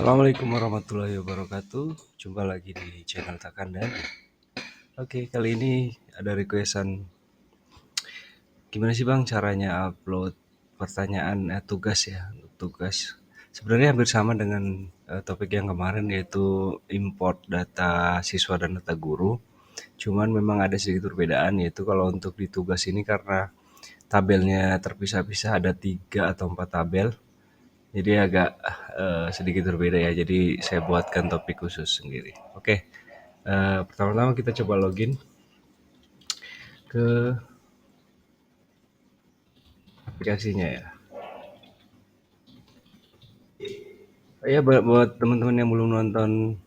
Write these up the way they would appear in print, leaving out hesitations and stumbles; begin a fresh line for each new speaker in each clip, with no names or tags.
Assalamualaikum warahmatullahi wabarakatuh. Jumpa lagi di channel Takandan. Oke, kali ini ada requestan. Gimana sih Bang caranya upload pertanyaan tugas ya, tugas. Sebenarnya hampir sama dengan topik yang kemarin, yaitu import data siswa dan data guru. Cuman memang ada sedikit perbedaan, yaitu kalau untuk di tugas ini karena tabelnya terpisah-pisah, ada 3 atau 4 tabel. Jadi agak sedikit berbeda ya. Jadi saya buatkan topik khusus sendiri. Oke, pertama-tama kita coba login ke aplikasinya ya. Ya buat teman-teman yang belum nonton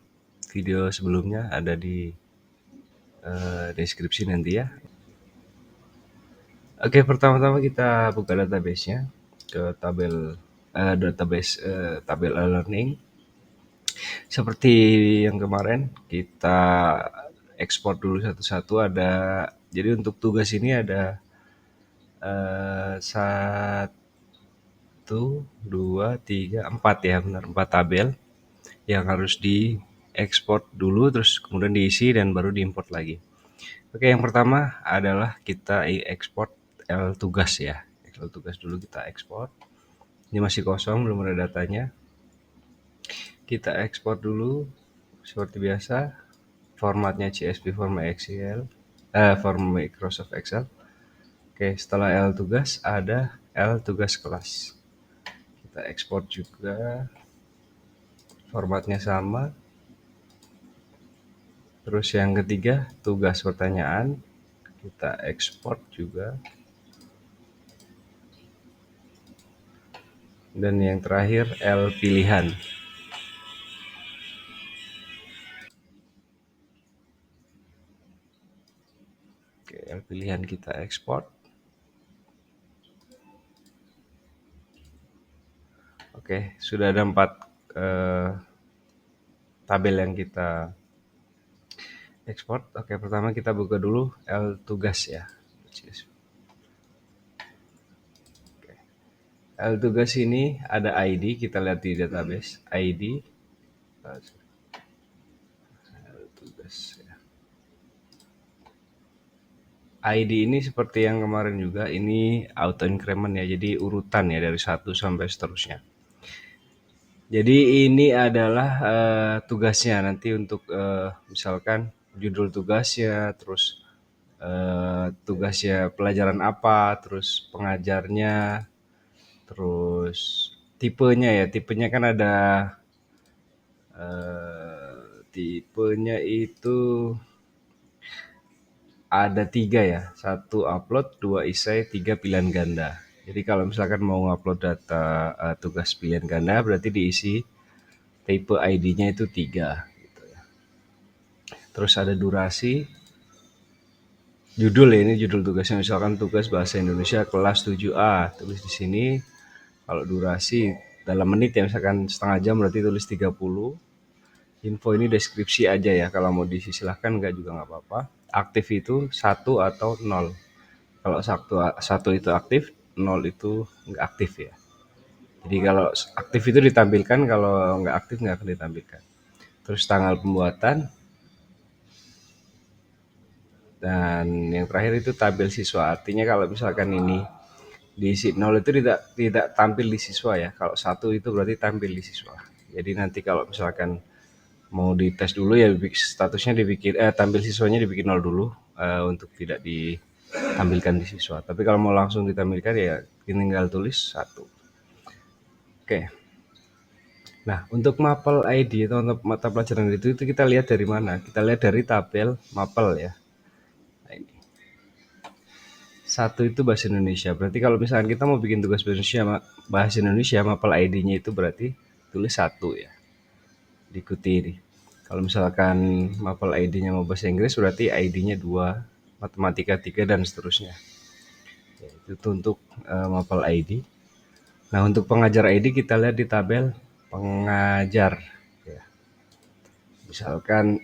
video sebelumnya, ada di deskripsi nanti ya. Oke, pertama-tama kita buka database-nya ke tabel learning. Seperti yang kemarin, kita ekspor dulu satu-satu. Jadi untuk tugas ini ada 1, 2, 3, 4 ya, benar 4 tabel yang harus diekspor dulu, terus kemudian diisi dan baru diimport lagi. Oke, yang pertama adalah kita ekspor L tugas ya. L tugas dulu kita ekspor. Ini masih kosong, belum ada datanya. Kita ekspor dulu seperti biasa. Formatnya CSV format Excel, form Microsoft Excel. Oke, setelah L tugas ada L tugas kelas. Kita ekspor juga, formatnya sama. Terus yang ketiga, tugas pertanyaan, kita ekspor juga. Dan yang terakhir, L pilihan. Oke, L pilihan kita ekspor. Oke, sudah ada 4 tabel yang kita ekspor. Oke, pertama kita buka dulu L tugas ya. Oke. L tugas ini ada ID, kita lihat di database. ID L tugas ya. ID ini seperti yang kemarin juga, ini auto increment ya, jadi urutan ya dari 1 sampai seterusnya. Jadi ini adalah tugasnya nanti untuk misalkan judul tugasnya, terus tugasnya pelajaran apa, terus pengajarnya, terus tipenya ya. Tipenya kan ada tipenya itu ada 3 ya. 1 upload, 2 isai, 3 pilihan ganda. Jadi kalau misalkan mau ngupload data tugas pilihan ganda, berarti diisi tipe ID-nya itu 3 gitu ya. Terus ada durasi, judul ya, ini judul tugasnya, misalkan tugas bahasa Indonesia kelas 7A, tulis di sini. Kalau durasi dalam menit ya, misalkan setengah jam berarti tulis 30. Info ini deskripsi aja ya, kalau mau silahkan, enggak juga nggak apa-apa. Aktif itu 1 atau 0. Kalau 1 itu aktif, 0 itu nggak aktif ya. Jadi kalau aktif itu ditampilkan, kalau nggak aktif nggak akan ditampilkan. Terus tanggal pembuatan, dan yang terakhir itu tabel siswa. Artinya kalau misalkan ini diisi 0 itu tidak tampil di siswa ya. Kalau 1 itu berarti tampil di siswa. Jadi nanti kalau misalkan mau dites dulu ya, statusnya dibikin tampil siswanya dibikin 0 dulu untuk tidak ditampilkan di siswa. Tapi kalau mau langsung ditampilkan ya tinggal tulis 1. Oke. Nah, untuk mapel ID atau untuk mata pelajaran itu kita lihat dari mana? Kita lihat dari tabel mapel ya. Nah, ini. 1 itu bahasa Indonesia. Berarti kalau misalkan kita mau bikin tugas bahasa Indonesia, mapel ID-nya itu berarti tulis 1 ya. Diikuti ini. Kalau misalkan mapel ID-nya mau bahasa Inggris, berarti ID-nya 2, matematika 3, dan seterusnya. Ya, itu untuk mapel ID. Nah, untuk pengajar ID kita lihat di tabel pengajar. Ya. Misalkan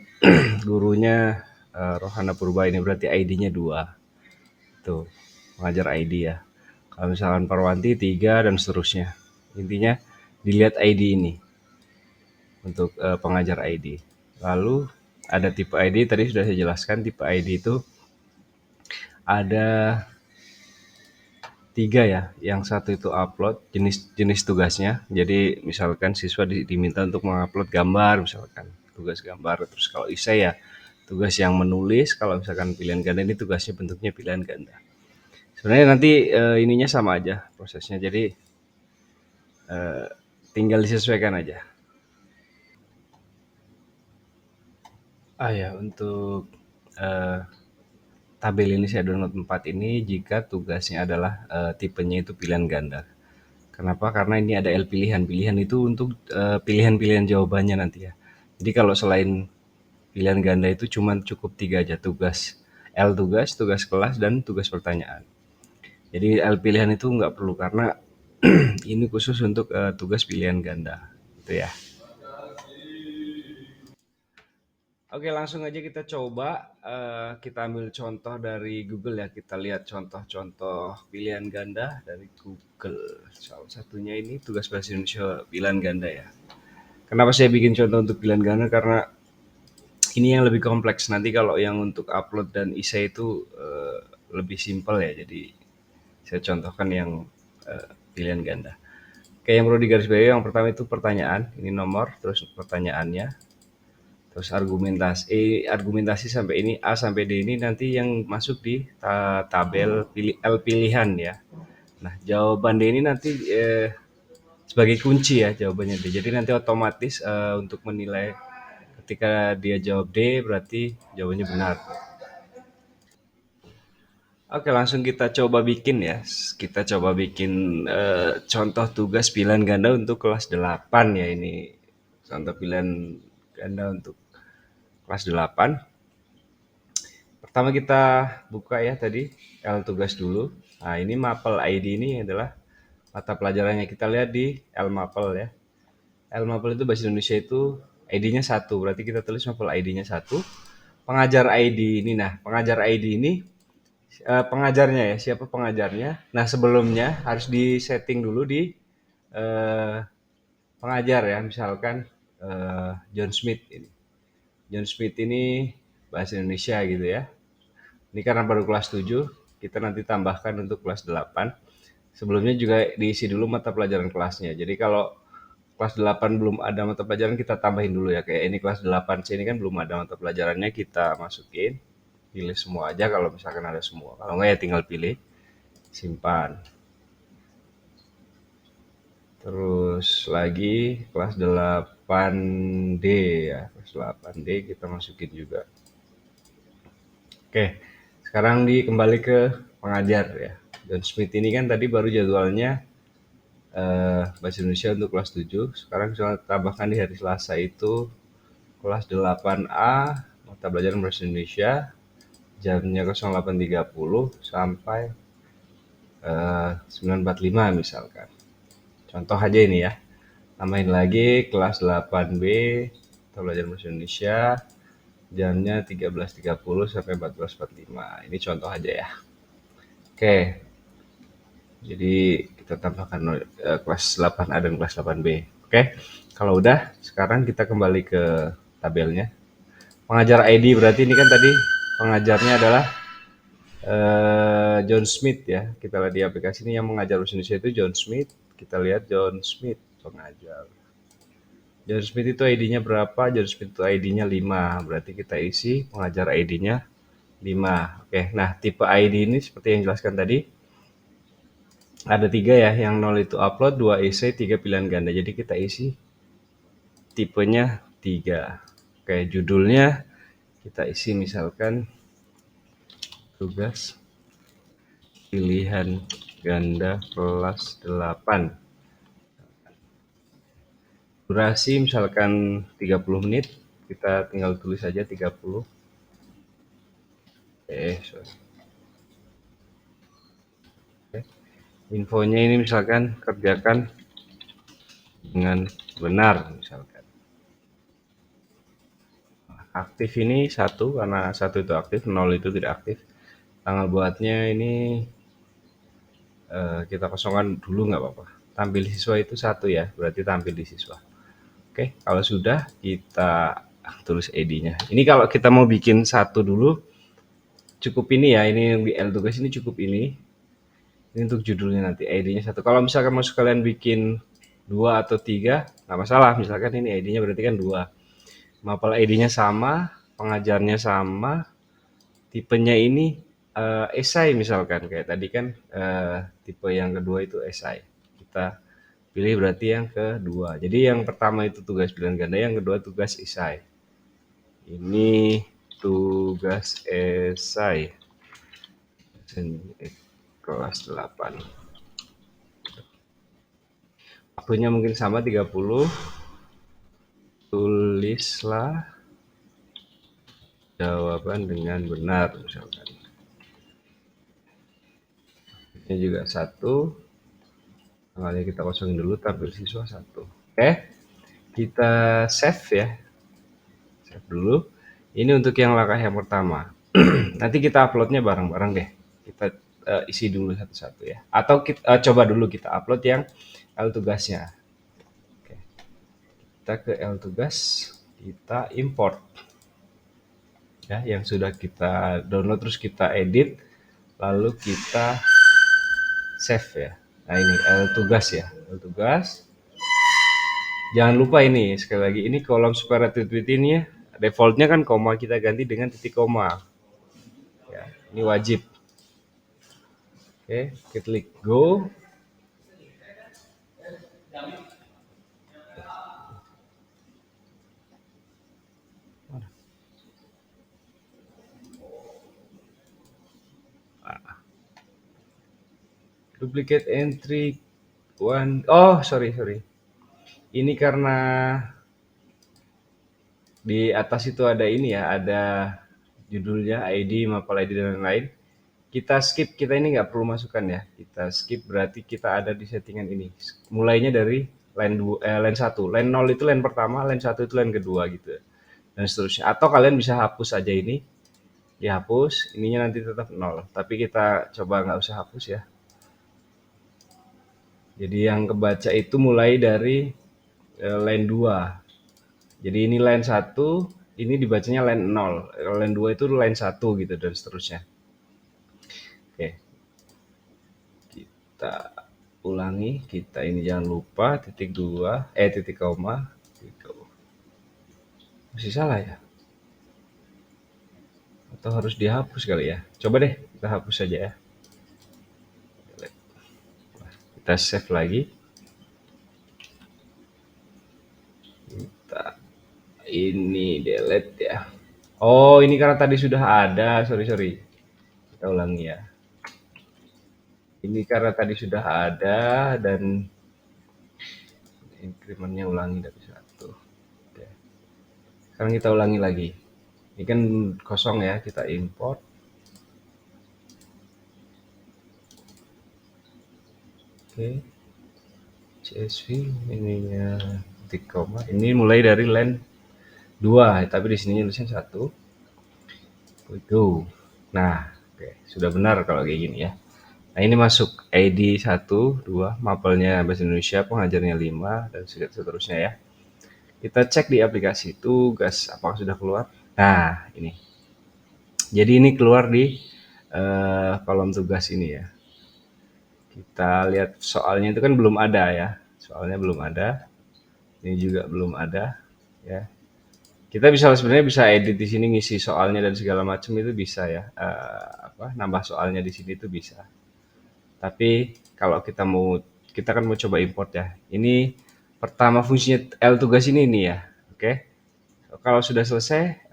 gurunya Rohana Purba, ini berarti ID-nya 2. Tuh, pengajar ID ya. Kalau misalkan Parwanti 3 dan seterusnya. Intinya dilihat ID ini. untuk pengajar ID. Lalu ada tipe ID, tadi sudah saya jelaskan, tipe ID itu ada tiga ya. Yang satu itu upload, jenis tugasnya. Jadi misalkan siswa diminta untuk mengupload gambar, misalkan tugas gambar. Terus kalau isai ya tugas yang menulis. Kalau misalkan pilihan ganda ini tugasnya bentuknya pilihan ganda. Sebenarnya nanti ininya sama aja prosesnya. Jadi tinggal disesuaikan aja. Ya untuk eh, tabel ini saya download 4 ini jika tugasnya adalah tipenya itu pilihan ganda. Kenapa? Karena ini ada L pilihan. Pilihan itu untuk pilihan-pilihan jawabannya nanti ya. Jadi kalau selain pilihan ganda itu cuma cukup tiga aja tugas. L tugas, tugas kelas, dan tugas pertanyaan. Jadi L pilihan itu nggak perlu karena ini khusus untuk tugas pilihan ganda. Itu ya. Oke, langsung aja kita coba. Kita ambil contoh dari Google ya. Kita lihat contoh-contoh pilihan ganda dari Google. Salah satunya ini tugas bahasa Indonesia pilihan ganda ya. Kenapa saya bikin contoh untuk pilihan ganda? Karena ini yang lebih kompleks. Nanti kalau yang untuk upload dan essay itu lebih simpel ya. Jadi saya contohkan yang pilihan ganda. Kayak yang perlu digarisbawahi yang pertama itu pertanyaan. Ini nomor, terus pertanyaannya. Terus argumentasi sampai ini A sampai D ini nanti yang masuk di tabel L pilihan ya. Nah, jawaban D ini nanti sebagai kunci ya jawabannya D. Jadi nanti otomatis untuk menilai ketika dia jawab D berarti jawabannya benar. Oke, langsung kita coba bikin ya. Kita coba bikin contoh tugas pilihan ganda untuk kelas 8 ya ini. Contoh pilihan ganda untuk kelas 8. Pertama kita buka ya tadi L tugas dulu. Nah, ini Mapel ID ini adalah mata pelajarannya. Kita lihat di L Mapel ya. L Mapel itu bahasa Indonesia itu ID-nya 1. Berarti kita tulis Mapel ID-nya 1. Pengajar ID ini. Nah, pengajar ID ini pengajarnya ya. Siapa pengajarnya? Nah, sebelumnya harus di-setting dulu di eh, pengajar ya. Misalkan John Smith ini. John Smith ini bahasa Indonesia gitu ya. Ini karena baru kelas 7, kita nanti tambahkan untuk kelas 8. Sebelumnya juga diisi dulu mata pelajaran kelasnya. Jadi kalau kelas 8 belum ada mata pelajaran, kita tambahin dulu ya. Kayak ini kelas 8C ini kan belum ada mata pelajarannya, kita masukin. Pilih semua aja kalau misalkan ada semua. Kalau enggak ya tinggal pilih, simpan. Terus lagi kelas 8D ya. Kelas 8D kita masukin juga. Oke, sekarang kembali ke pengajar ya. John Smith ini kan tadi baru jadwalnya bahasa Indonesia untuk kelas 7. Sekarang kita tambahkan di hari Selasa itu kelas 8A mata pelajaran bahasa Indonesia jamnya 08.30 sampai 9.45 misalkan. Contoh aja ini ya. Tambahin lagi kelas 8B mata pelajaran bahasa Indonesia jamnya 13.30 sampai 14.45. Ini contoh aja ya. Oke, jadi kita tambahkan kelas 8A dan kelas 8B. Oke, kalau udah sekarang kita kembali ke tabelnya. Pengajar ID berarti ini kan tadi pengajarnya adalah John Smith ya. Kita lihat di aplikasi ini yang mengajar bahasa Indonesia itu John Smith. Kita lihat John Smith pengajar. John Smith itu ID-nya berapa? John Smith itu ID-nya 5. Berarti kita isi pengajar ID-nya 5. Oke, nah tipe ID ini seperti yang jelaskan tadi. Ada 3 ya, yang 0 itu upload, 2 essay, 3 pilihan ganda. Jadi kita isi tipenya 3. Oke, judulnya kita isi misalkan tugas pilihan ganda kelas 8. Durasi misalkan 30 menit, kita tinggal tulis saja 30. Sorry. Infonya ini misalkan kerjakan dengan benar misalkan. Aktif ini 1 karena 1 itu aktif, 0 itu tidak aktif. Tanggal buatnya ini kita kosongkan dulu nggak apa-apa. Tampil siswa itu 1 ya, berarti tampil di siswa. Oke, kalau sudah kita tulis ID-nya. Ini kalau kita mau bikin satu dulu, cukup ini ya, ini yang di L tugas ini cukup ini. Ini untuk judulnya nanti ID-nya satu. Kalau misalkan mau sekalian bikin 2 atau 3, nggak masalah. Misalkan ini ID-nya berarti kan 2. Mapel ID-nya sama, pengajarnya sama, tipenya ini esai misalkan. Kayak tadi kan tipe yang kedua itu esai. Kita pilih berarti yang kedua. Jadi yang pertama itu tugas pilihan ganda, yang kedua tugas esai. Ini tugas esai kelas 8. Waktunya mungkin sama 30. Tulislah jawaban dengan benar misalkan. Ini juga 1. Tanggalnya kita kosongin dulu, tampil siswa 1. Oke, kita save ya. Save dulu. Ini untuk yang langkah yang pertama. Nanti kita uploadnya bareng-bareng deh. Kita isi dulu satu-satu ya. Atau kita coba dulu kita upload yang L tugasnya. Oke. Kita ke L tugas, kita import. Ya, yang sudah kita download terus kita edit, lalu kita save ya. Nah ini L tugas ya, L tugas. Jangan lupa ini sekali lagi ini kolom separated ini ya. Defaultnya kan koma, kita ganti dengan titik koma. Ya, ini wajib. Oke, kita klik go. Duplicate entry one. Oh, sorry. Ini karena di atas itu ada ini ya, ada judulnya, ID, mapel ID dan lain-lain. Kita skip, kita ini nggak perlu masukkan ya. Kita skip berarti kita ada di settingan ini. Mulainya dari line 1. Line 0 itu line pertama, line 1 itu line kedua gitu. Dan seterusnya. Atau kalian bisa hapus aja ini. Dihapus, ininya nanti tetap 0. Tapi kita coba nggak usah hapus ya. Jadi yang kebaca itu mulai dari line 2. Jadi ini line 1, ini dibacanya line 0. Line 2 itu line 1 gitu dan seterusnya. Oke. Kita ulangi, kita ini jangan lupa titik 2, titik koma. Masih salah ya? Atau harus dihapus kali ya? Coba deh kita hapus saja ya. Kita save lagi. Kita ini delete ya. Oh, ini karena tadi sudah ada. Sorry. Kita ulangi ya. Ini karena tadi sudah ada dan incrementnya ulangi dari 1. Oke. Sekarang kita ulangi lagi. Ini kan kosong ya, kita import. Oke. CSV ininya titik koma. Ini mulai dari line 2, tapi di sini tulisnya 1. Go. Nah, oke, sudah benar kalau kayak gini ya. Nah, ini masuk ID 1, 2, mapelnya bahasa Indonesia, pengajarnya 5 dan seterusnya ya. Kita cek di aplikasi tugas apakah sudah keluar. Nah, ini. Jadi ini keluar di kolom tugas ini ya. Kita lihat soalnya itu kan belum ada ya. Soalnya belum ada. Ini juga belum ada ya. Kita sebenarnya bisa edit di sini, ngisi soalnya dan segala macam itu bisa ya. Nambah soalnya di sini itu bisa. Tapi kalau kita kan mau coba import ya. Ini pertama fungsinya L tugas ini nih ya. Oke. Kalau sudah selesai,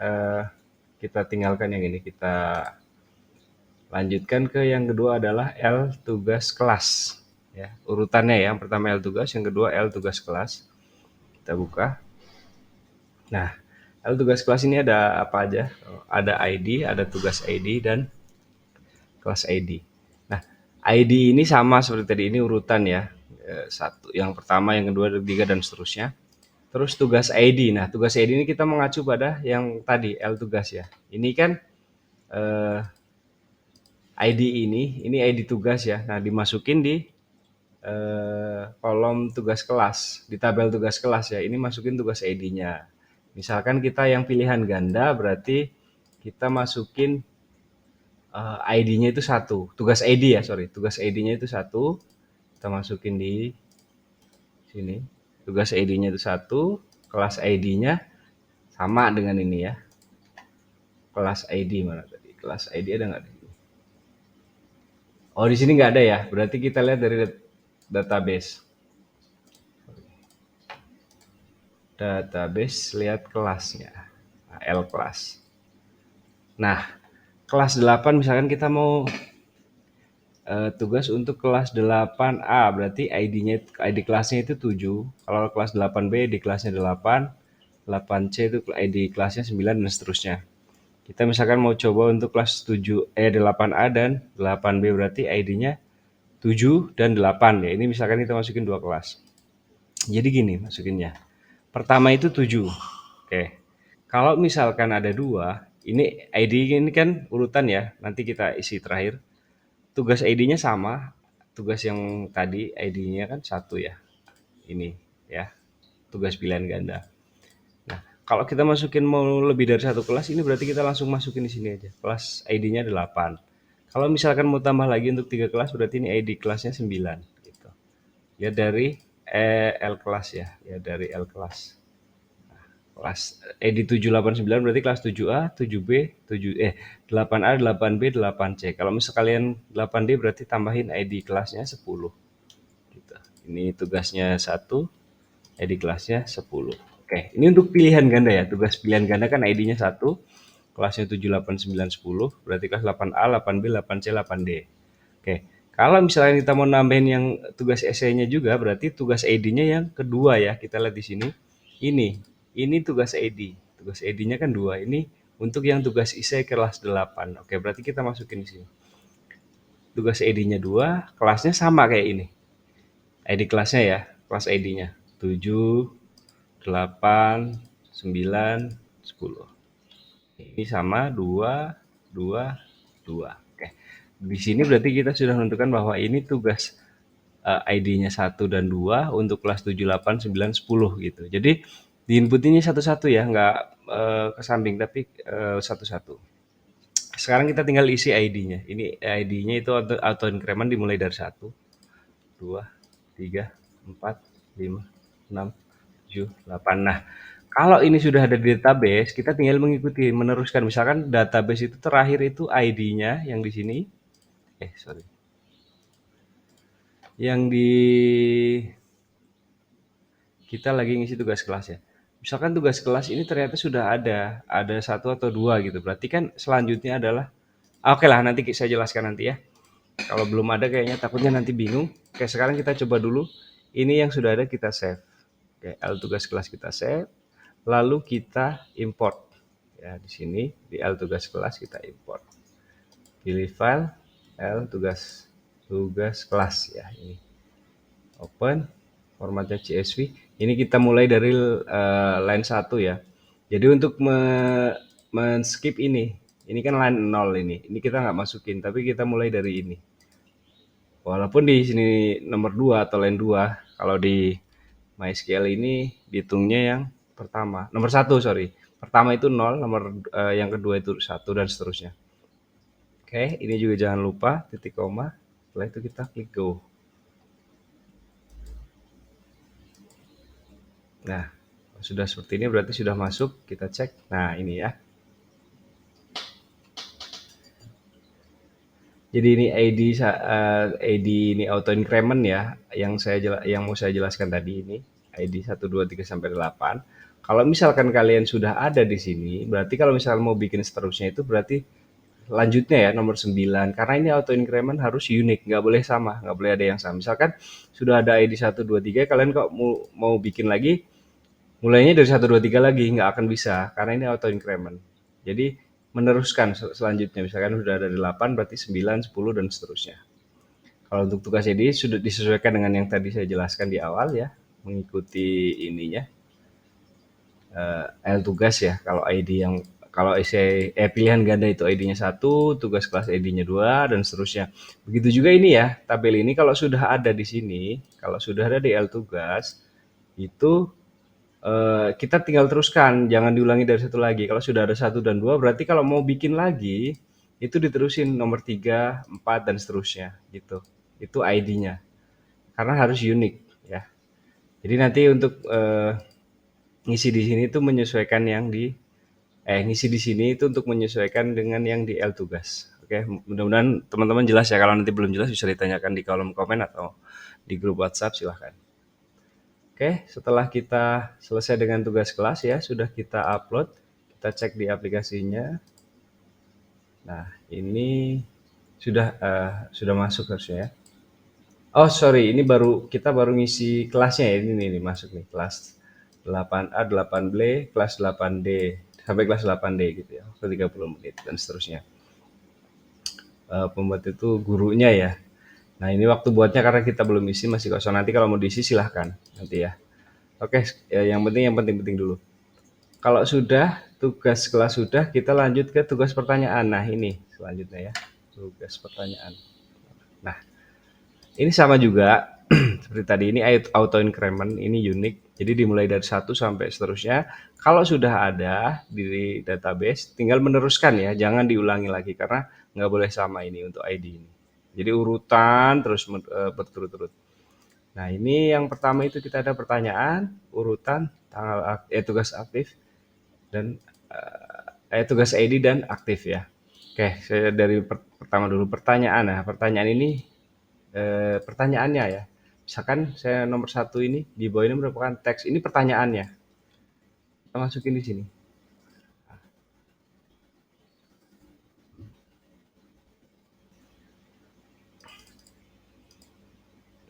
kita tinggalkan yang ini. Kita lanjutkan ke yang kedua adalah L tugas kelas. Ya, urutannya ya. Yang pertama L tugas, yang kedua L tugas kelas. Kita buka. Nah, L tugas kelas ini ada apa aja? Ada ID, ada tugas ID, dan kelas ID. Nah, ID ini sama seperti tadi, ini urutan ya. Satu, yang pertama, yang kedua, ketiga, dan seterusnya. Terus tugas ID. Nah, tugas ID ini kita mengacu pada yang tadi, L tugas ya. Ini kan ID ini ID tugas ya. Nah, dimasukin di kolom tugas kelas, di tabel tugas kelas ya, ini masukin tugas ID-nya. Misalkan kita yang pilihan ganda, berarti kita masukin ID-nya itu 1. Tugas ID ya, sorry. Tugas ID-nya itu 1. Kita masukin di sini. Tugas ID-nya itu 1. Kelas ID-nya sama dengan ini ya. Kelas ID mana tadi? Kelas ID ada nggak? Oh, di sini nggak ada ya. Berarti kita lihat dari database. Database, lihat kelasnya. L kelas. Nah, kelas 8 misalkan kita mau tugas untuk kelas 8A, berarti ID kelasnya itu 7. Kalau kelas 8B di kelasnya 8, 8C itu ID kelasnya 9 dan seterusnya. Kita misalkan mau coba untuk kelas 8A dan 8B, berarti ID-nya 7 dan 8 ya. Ini misalkan kita masukin 2 kelas. Jadi gini masukinnya. Pertama itu 7. Oke. Kalau misalkan ada 2, ini ID ini kan urutan ya. Nanti kita isi terakhir. Tugas ID-nya sama. Tugas yang tadi ID-nya kan 1 ya. Ini ya. Tugas pilihan ganda. Nah, kalau kita masukin mau lebih dari 1 kelas, ini berarti kita langsung masukin di sini aja. Kelas ID-nya 8. Kalau misalkan mau tambah lagi untuk 3 kelas, berarti ini ID kelasnya 9 gitu. Ya dari L kelas ya, dari L kelas. Kelas ID 789 berarti kelas 7A, 7B, 8A, 8B, 8C. Kalau misalkan kalian 8D berarti tambahin ID kelasnya 10. Gitu. Ini tugasnya 1, ID kelasnya 10. Oke, ini untuk pilihan ganda ya. Tugas pilihan ganda kan ID-nya 1, kelasnya 7, 8, 9, 10. Berarti kelas 8A, 8B, 8C, 8D. Oke, kalau misalnya kita mau nambahin yang tugas esainya juga, berarti tugas ID-nya yang kedua ya. Kita lihat di sini. Ini tugas ID. Tugas ID-nya kan 2. Ini untuk yang tugas esai kelas 8. Oke, berarti kita masukin di sini. Tugas ID-nya 2, kelasnya sama kayak ini. ID kelasnya ya, kelas ID-nya 7, 8, 9, 10. Ini sama 2, 2, 2. Oke. Di sini berarti kita sudah menentukan bahwa ini tugas ID-nya 1 dan 2 untuk kelas 7, 8, 9, 10 gitu. Jadi di input ini satu-satu ya, nggak ke samping tapi satu-satu. Sekarang kita tinggal isi ID-nya. Ini ID-nya itu auto increment dimulai dari 1, 2, 3, 4, 5, 6, 7, 8. Nah, kalau ini sudah ada di database, kita tinggal mengikuti, meneruskan. Misalkan database itu terakhir itu ID-nya yang di sini. Sorry. Yang di kita lagi ngisi tugas kelas ya. Misalkan tugas kelas ini ternyata sudah ada 1 atau 2 gitu. Berarti kan selanjutnya adalah oke lah, nanti saya jelaskan nanti ya. Kalau belum ada kayaknya takutnya nanti bingung. Oke, sekarang kita coba dulu. Ini yang sudah ada kita save. Oke, L tugas kelas kita save. Lalu kita import. Ya, di sini di L tugas kelas kita import. Pilih file L tugas kelas ya ini. Open, formatnya CSV. Ini kita mulai dari line 1 ya. Jadi untuk men-skip ini kan line 0 ini. Ini kita nggak masukin, tapi kita mulai dari ini. Walaupun di sini nomor 2 atau line 2, kalau di MySQL ini dihitungnya yang pertama. Nomor 1, sorry. Pertama itu 0, yang kedua itu 1 dan seterusnya. Oke, ini juga jangan lupa titik koma. Setelah itu kita klik go. Nah, sudah seperti ini berarti sudah masuk. Kita cek. Nah, ini ya. Jadi ini ID ini auto increment ya, yang mau saya jelaskan tadi ini ID 1, 2, 3 sampai 8. Kalau misalkan kalian sudah ada di sini, berarti kalau misalkan mau bikin seterusnya itu berarti lanjutnya ya nomor 9, karena ini auto increment harus unik, nggak boleh sama, nggak boleh ada yang sama. Misalkan sudah ada ID 1, 2, 3, kalian kok mau bikin lagi, mulainya dari 1, 2, 3 lagi, nggak akan bisa, karena ini auto increment. Jadi meneruskan selanjutnya, misalkan sudah ada 8, berarti 9, 10, dan seterusnya. Kalau untuk tugas ini sudah disesuaikan dengan yang tadi saya jelaskan di awal ya, mengikuti ininya, L tugas ya, kalau ID yang kalau pilihan ganda itu ID-nya 1, tugas kelas ID-nya 2, dan seterusnya. Begitu juga ini ya, tabel ini kalau sudah ada di sini, kalau sudah ada di L tugas, itu kita tinggal teruskan, jangan diulangi dari satu lagi. Kalau sudah ada 1 dan 2, berarti kalau mau bikin lagi, itu diterusin nomor 3, 4, dan seterusnya, gitu. Itu ID-nya, karena harus unik, ya. Jadi nanti untuk ngisi di sini itu menyesuaikan yang di ngisi di sini itu untuk menyesuaikan dengan yang di L tugas. Oke, mudah-mudahan teman-teman jelas ya. Kalau nanti belum jelas bisa ditanyakan di kolom komen atau di grup WhatsApp, silahkan. Oke, setelah kita selesai dengan tugas kelas ya, sudah kita upload, kita cek di aplikasinya. Nah, ini sudah masuk harusnya ya. Oh sorry, ini kita baru ngisi kelasnya ya, ini nih masuk nih, kelas 8A, 8B, kelas 8D, sampai kelas 8D gitu ya, ke 30 menit dan seterusnya. Pembuat itu gurunya ya. Nah ini waktu buatnya karena kita belum isi, masih kosong. Nanti kalau mau diisi silahkan nanti ya. Oke, ya, yang penting dulu. Kalau sudah tugas kelas sudah, kita lanjut ke tugas pertanyaan. Nah ini selanjutnya ya, tugas pertanyaan. Nah ini sama juga seperti tadi, ini auto increment, ini unik. Jadi dimulai dari 1 sampai seterusnya. Kalau sudah ada di database, tinggal meneruskan ya, jangan diulangi lagi karena nggak boleh sama ini untuk ID ini. Jadi urutan terus berturut-turut. Nah ini yang pertama itu kita ada pertanyaan, urutan, tugas aktif, dan tugas ID dan aktif ya. Oke, saya dari pertama dulu pertanyaan. Nah pertanyaan ini pertanyaannya ya. Misalkan saya nomor 1 ini, di bawah ini merupakan teks. Ini pertanyaannya. Kita masukin di sini.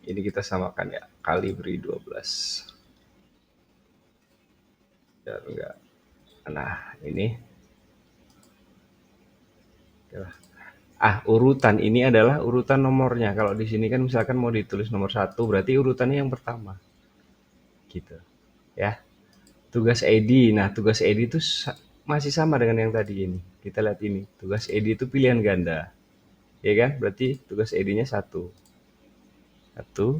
Ini kita samakan ya, kali beri 12. Biar enggak. Nah, ini. Urutan ini adalah urutan nomornya. Kalau di sini kan misalkan mau ditulis nomor 1, berarti urutannya yang pertama. Gitu. Ya. Tugas ID. Nah, tugas ID itu masih sama dengan yang tadi ini. Kita lihat ini. Tugas ID itu pilihan ganda. Ya kan? Berarti tugas ID-nya 1. 1.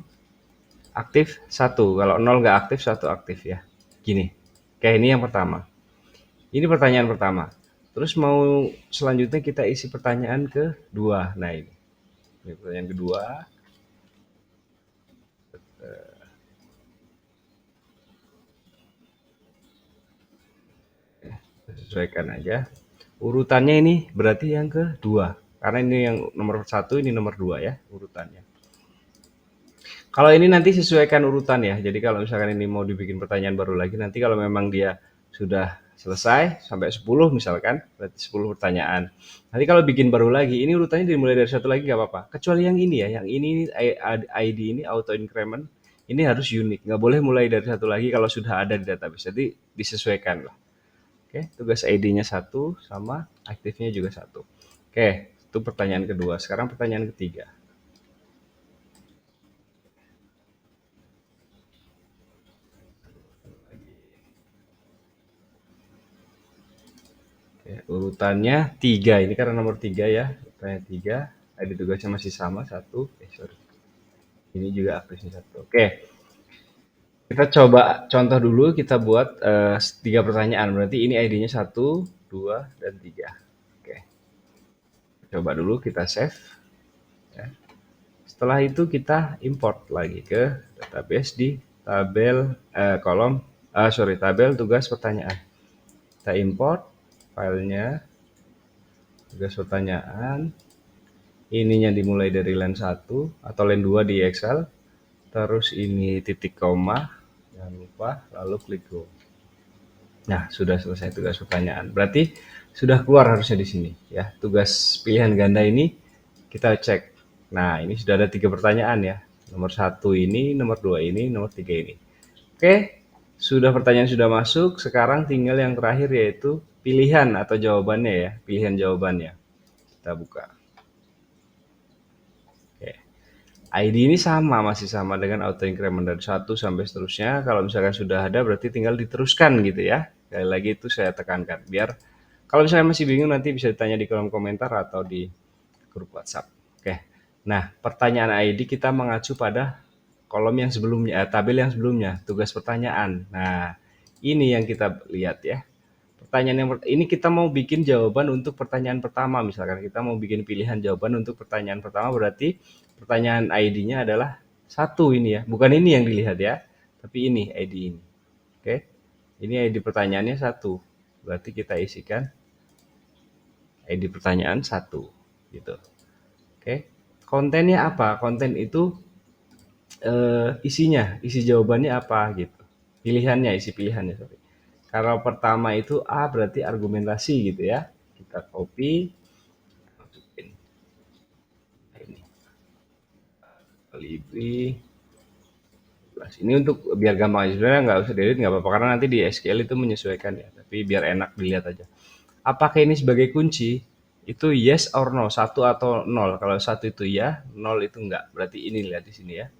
Aktif 1. Kalau 0 nggak aktif, 1 aktif ya. Gini. Kayak ini yang pertama. Ini pertanyaan pertama. Terus mau selanjutnya kita isi pertanyaan kedua. Nah ini pertanyaan kedua. Sesuaikan aja. Urutannya ini berarti yang kedua. Karena ini yang nomor 1, ini nomor 2 ya urutannya. Kalau ini nanti sesuaikan urutan ya. Jadi kalau misalkan ini mau dibikin pertanyaan baru lagi, nanti kalau memang dia sudah selesai sampai 10 misalkan, berarti 10 pertanyaan. Nanti kalau bikin baru lagi, ini urutannya dimulai dari 1 lagi nggak apa-apa. Kecuali yang ini ya, yang ini ID ini auto increment, ini harus unik. Nggak boleh mulai dari 1 lagi kalau sudah ada di database. Jadi disesuaikan lah. Oke, tugas ID-nya 1 sama aktifnya juga 1. Oke, itu pertanyaan kedua. Sekarang pertanyaan ketiga. Oke, urutannya 3. Ini karena nomor 3 ya. Urutannya 3. ID tugasnya masih sama 1. Sorry. Ini juga aktifnya 1. Oke. Kita coba contoh dulu, kita buat 3 pertanyaan. Berarti ini ID-nya 1, 2, dan 3. Oke. Coba dulu kita save. Ya. Setelah itu kita import lagi ke database di tabel tabel tugas pertanyaan. Kita import filenya, tugas pertanyaan. Ininya dimulai dari line 1 atau line 2 di Excel. Terus ini titik koma, jangan lupa, lalu klik go. Nah, sudah selesai tugas pertanyaan. Berarti sudah keluar harusnya di sini ya. Tugas pilihan ganda ini kita cek. Nah, ini sudah ada 3 pertanyaan ya. Nomor 1 ini, nomor 2 ini, nomor 3 ini. Oke, pertanyaan sudah masuk. Sekarang tinggal yang terakhir yaitu pilihan atau jawabannya ya. Pilihan jawabannya. Kita buka. ID ini masih sama dengan auto increment dari 1 sampai seterusnya. Kalau misalkan sudah ada berarti tinggal diteruskan gitu ya. Sekali lagi itu saya tekankan biar Kalau misalnya masih bingung nanti bisa ditanya di kolom komentar atau di grup WhatsApp. Oke. Nah, pertanyaan ID kita mengacu pada kolom yang sebelumnya, tabel yang sebelumnya, tugas pertanyaan. Nah, ini yang kita lihat ya. Pertanyaan yang ini kita mau bikin jawaban untuk pertanyaan pertama, misalkan kita mau bikin pilihan jawaban untuk pertanyaan pertama, berarti pertanyaan ID-nya adalah satu ini ya, bukan ini yang dilihat ya, tapi ini ID ini. Oke, ini ID pertanyaannya satu, berarti kita isikan ID pertanyaan satu, gitu. Oke, kontennya apa? Konten itu isinya, isi jawabannya apa gitu. Pilihannya, isi pilihannya, sorry. Kalau pertama itu A berarti argumentasi gitu ya. Kita copy, masukin ini. Libri. Ini untuk biar gampang aja. Sebenarnya nggak usah delete, nggak apa-apa. Karena nanti di SQL itu menyesuaikan ya. Tapi biar enak dilihat aja. Apakah ini sebagai kunci? Itu yes or no, satu atau nol. Kalau satu itu ya, nol itu enggak. Berarti ini lihat di sini ya.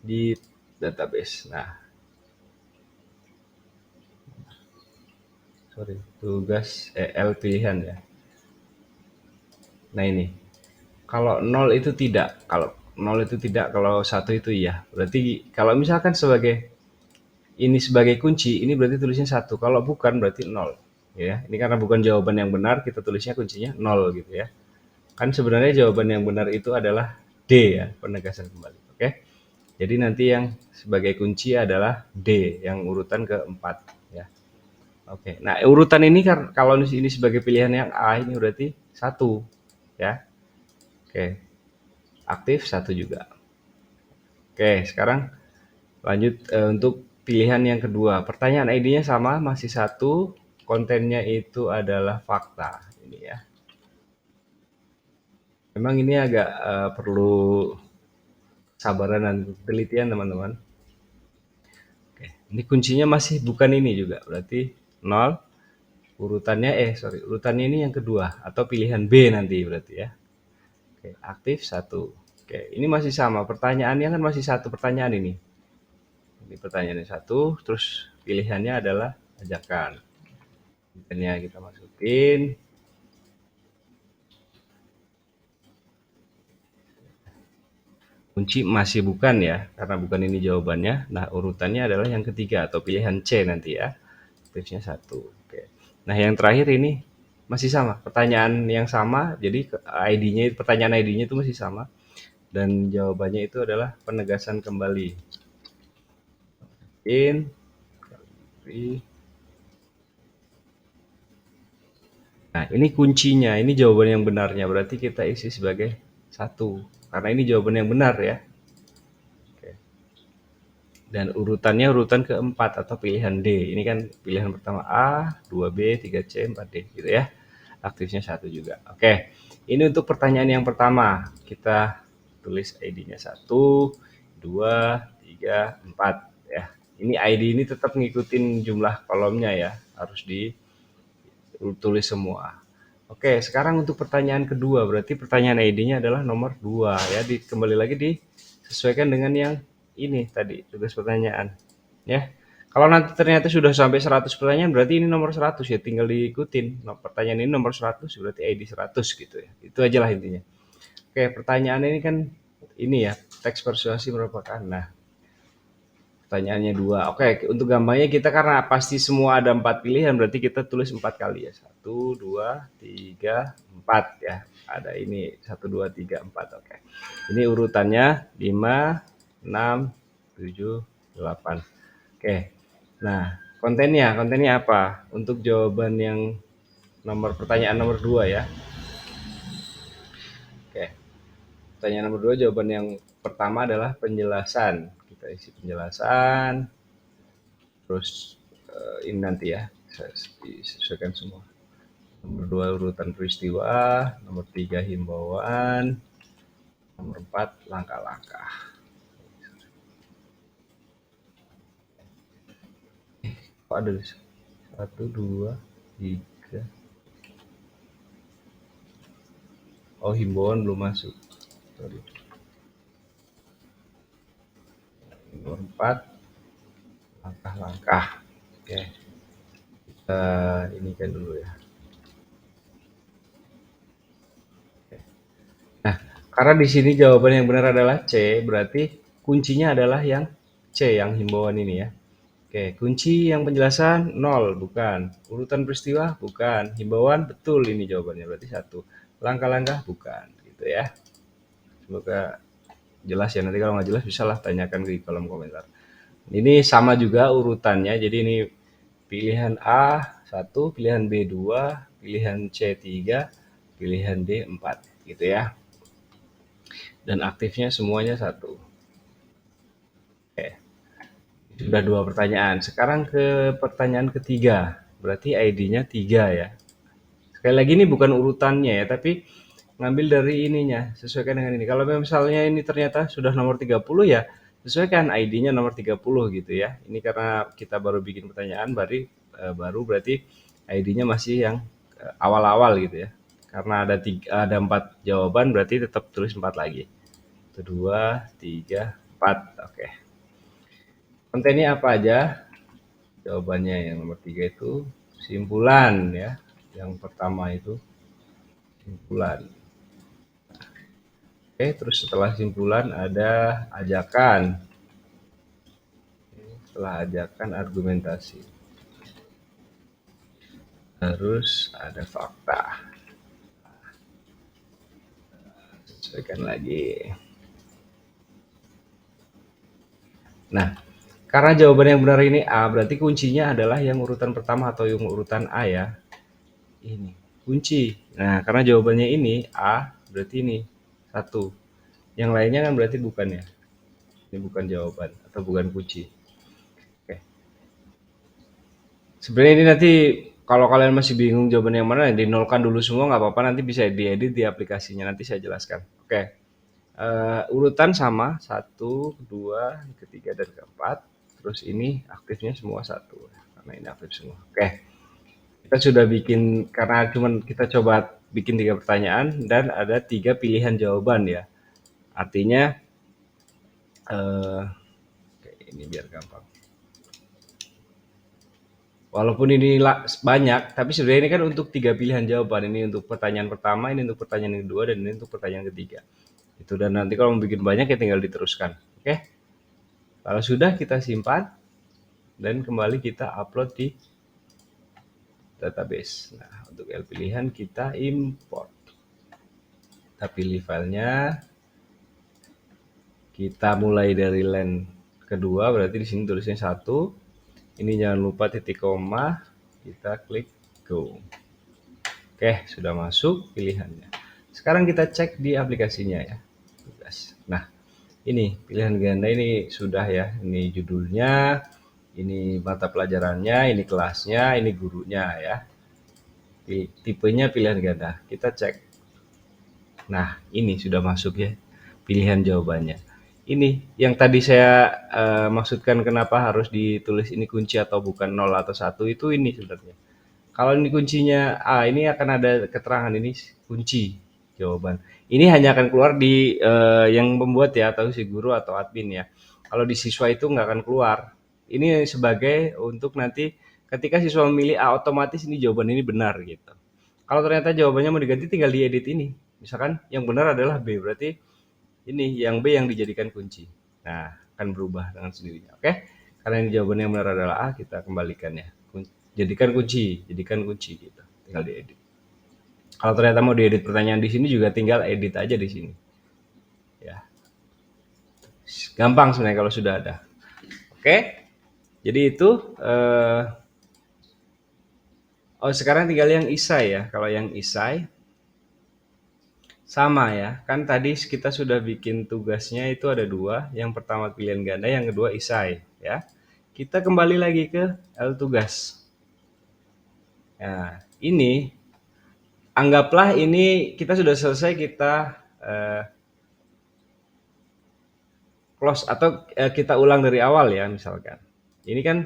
Di database. Nah, sorry, tugas L pilihan ya. Nah ini, kalau nol itu tidak, kalau nol itu tidak, kalau satu itu iya. Berarti kalau misalkan sebagai ini sebagai kunci, ini berarti tulisnya satu. Kalau bukan berarti nol. Ya, ini karena bukan jawaban yang benar, kita tulisnya kuncinya nol gitu ya. Kan sebenarnya jawaban yang benar itu adalah D ya, penegasan kembali. Oke. Jadi nanti yang sebagai kunci adalah D, yang urutan keempat ya. Oke. Nah, urutan ini kan kalau ini sebagai pilihan yang A ini berarti satu ya. Oke. Aktif satu juga. Oke, sekarang lanjut untuk pilihan yang kedua. Pertanyaan ID-nya sama, masih satu. Kontennya itu adalah fakta. Ini ya. Memang ini agak perlu sabaran dan telitian teman-teman. Oke, ini kuncinya masih bukan ini juga. Berarti 0. Urutannya urutannya ini yang kedua atau pilihan B nanti berarti ya. Oke, aktif satu. Oke, ini masih sama. Pertanyaannya kan masih satu pertanyaan ini. Ini pertanyaannya satu, terus pilihannya adalah ajakan. Pilihannya kita masukin. Kunci masih bukan ya, karena bukan ini jawabannya. Nah, urutannya adalah yang ketiga atau pilihan C nanti ya. Tipsnya satu. Oke. Nah, yang terakhir ini masih sama. Pertanyaan yang sama, jadi ID-nya, pertanyaan ID-nya itu masih sama. Dan jawabannya itu adalah penegasan kembali. In, nah, ini kuncinya, ini jawaban yang benarnya. Berarti kita isi sebagai satu. Karena ini jawaban yang benar ya. Oke. Dan urutannya urutan keempat atau pilihan D. Ini kan pilihan pertama A, 2B, 3C, 4D gitu ya. Aktifnya satu juga. Oke. Ini untuk pertanyaan yang pertama. Kita tulis ID-nya 1, 2, 3, 4 ya. Ini ID ini tetap ngikutin jumlah kolomnya ya. Harus ditulis semua. Oke, sekarang untuk pertanyaan kedua, berarti pertanyaan ID-nya adalah nomor 2 ya. Kembali lagi disesuaikan dengan yang ini tadi, tugas pertanyaan. Ya. Kalau nanti ternyata sudah sampai 100 pertanyaan, berarti ini nomor 100 ya, tinggal diikutin. Nah, pertanyaan ini nomor 100, berarti ID 100 gitu ya. Itu aja lah intinya. Oke, pertanyaan ini kan ini ya, teks persuasi merupakan. Nah, pertanyaannya dua. Oke, untuk gampangnya kita karena pasti semua ada 4 pilihan, berarti kita tulis 4 kali ya. 1, 2, 3, 4 ya. Ada ini 1, 2, 3, 4. Oke. Ini urutannya 5, 6, 7, 8. Oke. Nah, kontennya apa? Untuk jawaban yang pertanyaan nomor 2 ya. Oke. Pertanyaan nomor 2 jawaban yang pertama adalah penjelasan. Kita isi penjelasan. Terus ini nanti ya saya disesuaikan semua. Nomor 2 urutan peristiwa, nomor 3 himbauan, nomor 4 langkah-langkah. Kok ada 1, 2, 3. Oh, himbauan belum masuk. Sorry. Nomor 4 langkah-langkah. Oke. Kita ini kan dulu ya. Karena di sini jawaban yang benar adalah C, berarti kuncinya adalah yang C, yang himbauan ini ya. Oke, kunci yang penjelasan 0, bukan. Urutan peristiwa, bukan. Himbauan, betul ini jawabannya, berarti 1. Langkah-langkah, bukan. Gitu ya. Semoga jelas ya, nanti kalau nggak jelas bisa lah tanyakan di kolom komentar. Ini sama juga urutannya, jadi ini pilihan A 1, pilihan B 2, pilihan C 3, pilihan D 4, gitu ya. Dan aktifnya semuanya 1. Oke, sudah 2 pertanyaan. Sekarang ke pertanyaan ketiga. Berarti ID-nya 3 ya. Sekali lagi ini bukan urutannya ya, tapi ngambil dari ininya, sesuaikan dengan ini. Kalau misalnya ini ternyata sudah nomor 30 ya, sesuaikan ID-nya nomor 30 gitu ya. Ini karena kita baru bikin pertanyaan, baru berarti ID-nya masih yang awal-awal gitu ya. Karena ada 4 jawaban, berarti tetap tulis 4 lagi. 2, 3, 4. Oke. Kontennya apa aja? Jawabannya yang nomor 3 itu simpulan ya. Yang pertama itu simpulan. Oke, terus setelah simpulan ada ajakan. Setelah ajakan argumentasi. Terus ada fakta. Sesuaikan lagi. Nah, karena jawaban yang benar ini A, berarti kuncinya adalah yang urutan pertama atau yang urutan A ya. Ini kunci. Nah, karena jawabannya ini A, berarti ini 1. Yang lainnya kan berarti bukan ya. Ini bukan jawaban atau bukan kunci. Oke. Sebenarnya ini nanti kalau kalian masih bingung jawaban yang mana, dinolkan dulu semua nggak apa-apa, nanti bisa diedit di aplikasinya, nanti saya jelaskan. Oke. Urutan sama 1, 2, ketiga dan keempat. Terus ini aktifnya semua 1 karena ini aktif semua. Oke. Kita sudah bikin, karena cuman kita coba bikin 3 pertanyaan dan ada 3 pilihan jawaban ya. Artinya ini biar gampang. Walaupun ini banyak, tapi sebenarnya ini kan untuk 3 pilihan jawaban. Ini untuk pertanyaan pertama, ini untuk pertanyaan kedua, dan ini untuk pertanyaan ketiga. Itu, dan nanti kalau mau bikin banyak ya tinggal diteruskan. Oke? Kalau sudah kita simpan dan kembali kita upload di database. Nah, untuk L pilihan kita import. Kita pilih filenya. Kita mulai dari line kedua, berarti di sini tulisnya 1. Ini jangan lupa titik koma, kita klik go. Oke, sudah masuk pilihannya. Sekarang kita cek di aplikasinya ya. Nah, ini pilihan ganda ini sudah ya. Ini judulnya, ini mata pelajarannya, ini kelasnya, ini gurunya ya. Tipenya pilihan ganda. Kita cek. Nah, ini sudah masuk ya pilihan jawabannya. Ini yang tadi saya maksudkan kenapa harus ditulis ini kunci atau bukan 0 atau 1 itu ini sebenarnya. Kalau ini kuncinya A, ini akan ada keterangan ini kunci jawaban. Ini hanya akan keluar di yang membuat ya, atau si guru atau admin ya. Kalau di siswa itu nggak akan keluar. Ini sebagai untuk nanti ketika siswa memilih A, otomatis ini jawaban ini benar gitu. Kalau ternyata jawabannya mau diganti, tinggal diedit ini. Misalkan yang benar adalah B, berarti ini yang B yang dijadikan kunci. Nah, akan berubah dengan sendirinya. Oke? Karena ini jawaban yang benar adalah A, kita kembalikan ya. Jadikan kunci gitu. Tinggal diedit. Kalau ternyata mau diedit pertanyaan di sini juga tinggal edit aja di sini. Ya. Gampang sebenarnya kalau sudah ada. Oke? Jadi itu sekarang tinggal yang isai ya. Kalau yang isai sama ya, kan tadi kita sudah bikin tugasnya itu ada 2, yang pertama pilihan ganda, yang kedua isai ya. Kita kembali lagi ke L tugas. Nah, ini anggaplah ini kita sudah selesai, kita close atau kita ulang dari awal ya misalkan. Ini kan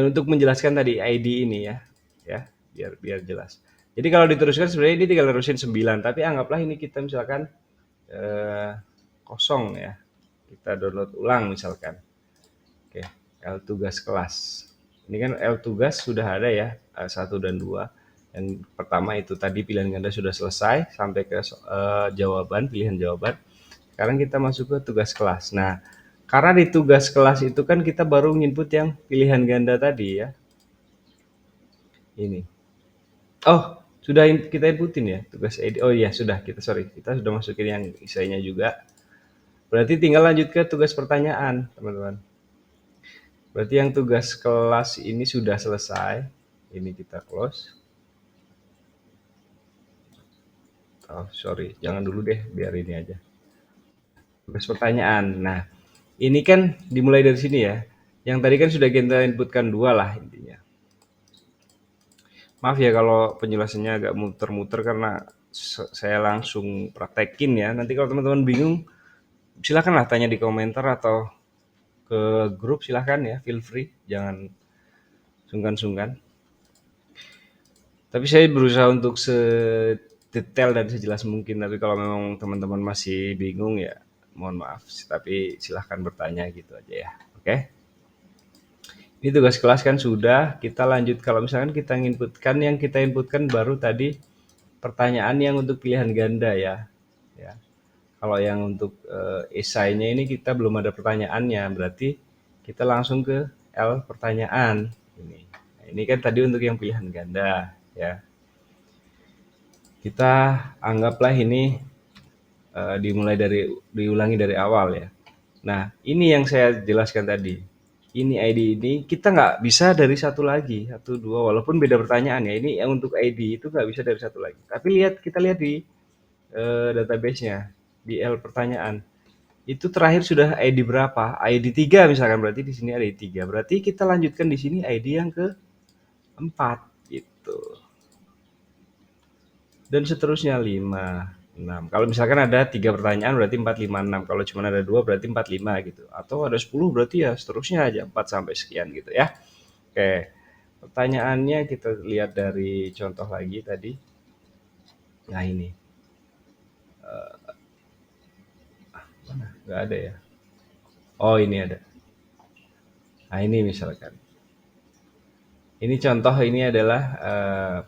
untuk menjelaskan tadi ID ini ya, biar jelas. Jadi kalau diteruskan sebenarnya ini tinggal terusin 9, tapi anggaplah ini kita misalkan kosong ya. Kita download ulang misalkan. Oke, L tugas kelas. Ini kan L tugas sudah ada ya, 1 dan 2. Yang pertama itu tadi pilihan ganda sudah selesai sampai ke jawaban, pilihan jawaban. Sekarang kita masuk ke tugas kelas. Nah, karena di tugas kelas itu kan kita baru input yang pilihan ganda tadi ya. Ini. Oh, sudah kita inputin ya tugas edit. Oh iya, sudah kita sudah masukin yang isainya juga. Berarti tinggal lanjut ke tugas pertanyaan, teman-teman. Berarti yang tugas kelas ini sudah selesai. Ini kita close. Oh, sorry, jangan dulu deh, biar ini aja. Tugas pertanyaan. Nah, ini kan dimulai dari sini ya. Yang tadi kan sudah kita inputkan 2 lah intinya. Maaf ya kalau penjelasannya agak muter-muter karena saya langsung praktekin ya. Nanti kalau teman-teman bingung, silakanlah tanya di komentar atau ke grup, silahkan ya, feel free, jangan sungkan-sungkan. Tapi saya berusaha untuk sedetail dan sejelas mungkin, tapi kalau memang teman-teman masih bingung ya mohon maaf, tapi silahkan bertanya gitu aja ya. Oke. Ini tugas kelas kan sudah, kita lanjut kalau misalkan kita inputkan, yang kita inputkan baru tadi pertanyaan yang untuk pilihan ganda ya. Ya. Kalau yang untuk esainya ini kita belum ada pertanyaannya, berarti kita langsung ke L pertanyaan ini. Nah, ini kan tadi untuk yang pilihan ganda ya. Kita anggaplah ini diulangi dari awal ya. Nah, ini yang saya jelaskan tadi. Ini ID ini kita nggak bisa dari satu lagi, satu dua, walaupun beda pertanyaan ya. Ini yang untuk ID itu nggak bisa dari satu lagi. Tapi kita lihat di database-nya di L pertanyaan. Itu terakhir sudah ID berapa? ID 3 misalkan, berarti di sini ada ID 3. Berarti kita lanjutkan di sini ID yang ke-4 gitu. Dan seterusnya 5, 6. Kalau misalkan ada 3 pertanyaan berarti 4, 5, 6. Kalau cuma ada 2 berarti 4, 5 gitu. Atau ada 10 berarti ya seterusnya aja 4 sampai sekian gitu ya. Oke. Pertanyaannya kita lihat dari contoh lagi tadi. Nah ini. Mana? Nggak ada ya. Oh ini ada. Nah ini misalkan. Ini contoh, ini adalah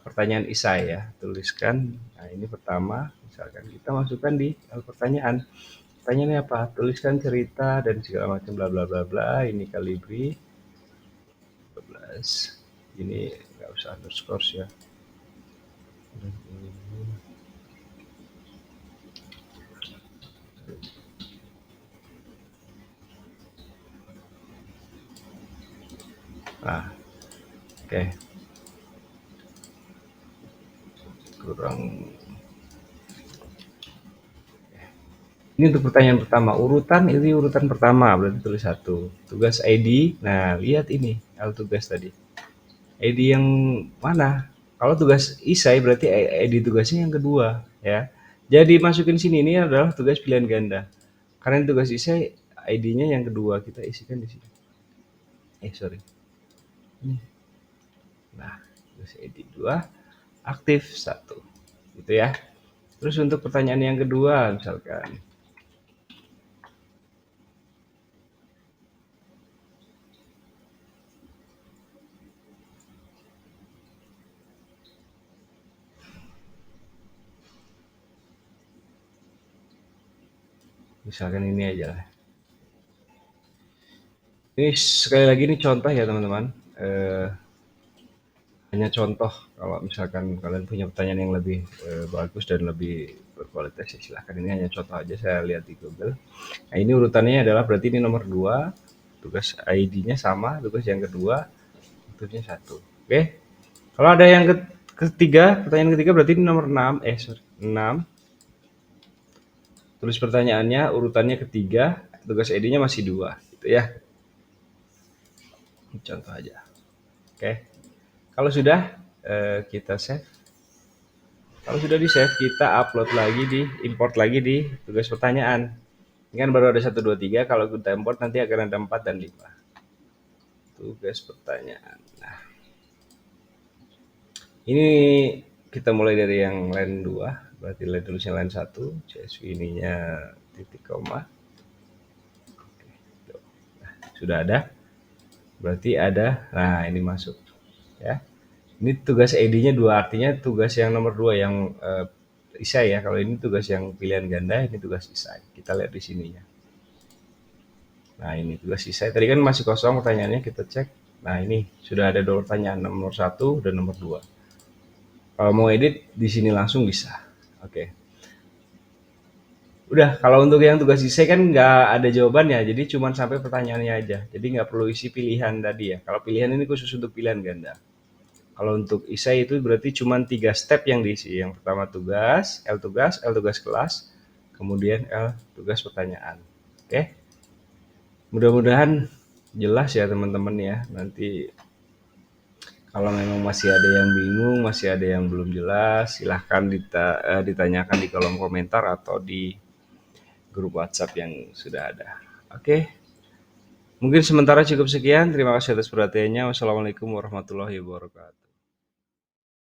pertanyaan isai ya. Tuliskan. Nah ini pertama. Misalkan kita masukkan di pertanyaan. Pertanyaannya apa? Tuliskan cerita dan segala macam bla bla bla bla. Ini Calibri 12. Ini nggak usah underscore ya. Nah, oke. Kurang. Ini untuk pertanyaan pertama. Ini urutan pertama, berarti tulis 1. Tugas ID. Nah, lihat ini. Tugas tadi. ID yang mana? Kalau tugas isai berarti ID tugasnya yang kedua ya. Jadi masukin sini, ini adalah tugas pilihan ganda. Karena tugas isai ID-nya yang kedua, kita isikan di sini. Sorry. Nah, tugas ID 2, aktif 1. Gitu ya. Terus untuk pertanyaan yang kedua misalkan. Misalkan ini aja lah. Ini sekali lagi ini contoh ya teman-teman. Hanya contoh, kalau misalkan kalian punya pertanyaan yang lebih bagus dan lebih berkualitas ya silahkan. Ini hanya contoh aja, saya lihat di Google. Nah ini urutannya adalah berarti ini nomor 2, tugas ID-nya sama, tugas yang kedua, tugasnya 1. Oke. Kalau ada yang ketiga, pertanyaan ketiga berarti ini nomor 6, 6. Tulis pertanyaannya, urutannya ketiga, tugas ID-nya masih 2, gitu ya. Contoh aja. Oke. Kalau sudah, kita save. Kalau sudah di save, kita upload lagi, import lagi di tugas pertanyaan. Ini kan baru ada 1, 2, 3. Kalau kita import nanti akan ada 4 dan 5. Tugas pertanyaan. Nah, ini kita mulai dari yang line 2. Berarti tulisnya line 1. CSV ininya titik koma. Nah, sudah ada. Berarti ada. Nah, ini masuk. Ya. Ini tugas ID-nya 2, artinya tugas yang nomor 2 yang isai ya. Kalau ini tugas yang pilihan ganda, ini tugas isai. Kita lihat di sininya. Nah, ini tugas isai. Tadi kan masih kosong pertanyaannya, kita cek. Nah, ini sudah ada 2 pertanyaan, nomor 1 dan nomor 2. Kalau mau edit di sini langsung bisa. Oke. Udah, kalau untuk yang tugas isai kan nggak ada jawabannya, jadi cuma sampai pertanyaannya aja. Jadi nggak perlu isi pilihan tadi ya. Kalau pilihan ini khusus untuk pilihan ganda. Kalau untuk isai itu berarti cuma 3 step yang diisi. Yang pertama tugas, L tugas kelas, kemudian L tugas pertanyaan. Oke, mudah-mudahan jelas ya teman-teman ya. Nanti kalau memang masih ada yang bingung, masih ada yang belum jelas, silahkan ditanyakan di kolom komentar atau di grup WhatsApp yang sudah ada. Oke, mungkin sementara cukup sekian. Terima kasih atas perhatiannya. Wassalamualaikum warahmatullahi wabarakatuh.